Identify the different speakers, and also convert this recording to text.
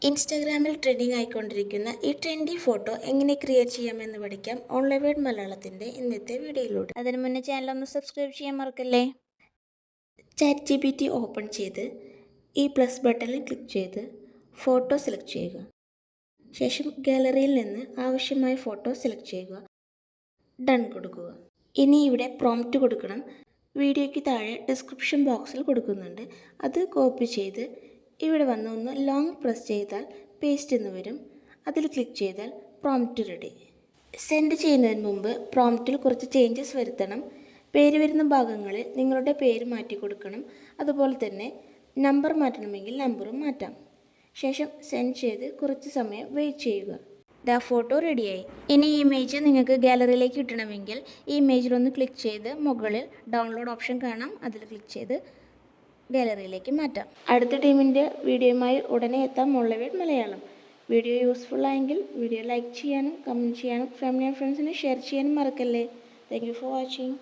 Speaker 1: ഇൻസ്റ്റാഗ്രാമിൽ ട്രെൻഡിങ് ആയിക്കൊണ്ടിരിക്കുന്ന ഈ trendy photo എങ്ങനെ ക്രിയേറ്റ് ചെയ്യാമെന്ന് പഠിക്കാം ഓൺലൈൻ വേഡ് മലയാളത്തിൻ്റെ ഇന്നത്തെ വീഡിയോയിലൂടെ. അതിനു മുന്നേ ചാനൽ ഒന്ന് സബ്സ്ക്രൈബ് ചെയ്യാൻ മറക്കല്ലേ. ചാറ്റ് GPT ഓപ്പൺ ചെയ്ത് ഈ പ്ലസ് ബട്ടണിൽ ക്ലിക്ക് ചെയ്ത് ഫോട്ടോ സെലക്ട് ചെയ്യുക. ശേഷം ഗാലറിയിൽ നിന്ന് ആവശ്യമായ ഫോട്ടോ സെലക്ട് ചെയ്യുക. ഡൺ കൊടുക്കുക. ഇനി ഇവിടെ പ്രോംപ്റ്റ് കൊടുക്കണം. വീഡിയോയ്ക്ക് താഴെ ഡിസ്ക്രിപ്ഷൻ ബോക്സിൽ കൊടുക്കുന്നുണ്ട്. അത് കോപ്പി ചെയ്ത് ഇവിടെ വന്ന് ഒന്ന് ലോങ് പ്രസ് ചെയ്താൽ പേസ്റ്റ് എന്ന് വരും. അതിൽ ക്ലിക്ക് ചെയ്താൽ പ്രോംപ്റ്റ് റെഡി. സെൻഡ് ചെയ്യുന്നതിന് മുമ്പ് പ്രോംപ്റ്റിൽ കുറച്ച് ചേഞ്ചസ് വരുത്തണം. പേര് വരുന്ന ഭാഗങ്ങളിൽ നിങ്ങളുടെ പേര് മാറ്റി കൊടുക്കണം. അതുപോലെ തന്നെ നമ്പർ മാറ്റണമെങ്കിൽ നമ്പറും മാറ്റാം. ശേഷം സെൻഡ് ചെയ്ത് കുറച്ച് സമയം വെയിറ്റ് ചെയ്യുക. ദാ ഫോട്ടോ റെഡിയായി. ഇനി ഈ ഇമേജ് നിങ്ങൾക്ക് ഗാലറിയിലേക്ക് കിട്ടണമെങ്കിൽ ഈ ഇമേജിലൊന്ന് ക്ലിക്ക് ചെയ്ത് മുകളിൽ ഡൗൺലോഡ് ഓപ്ഷൻ കാണാം. അതിൽ ക്ലിക്ക് ചെയ്ത് ഗാലറിയിലേക്ക് മാറ്റാം. അടുത്ത ടീമിൻ്റെ വീഡിയോയുമായി ഉടനെ എത്താം online word Malayalam. Video useful ആയെങ്കിൽ വീഡിയോ ലൈക്ക് ചെയ്യാനും കമൻറ്റ് ചെയ്യാനും ഫാമിലി ആൻഡ് ഫ്രണ്ട്സിന് ഷെയർ ചെയ്യാനും മറക്കല്ലേ. Thank you for watching.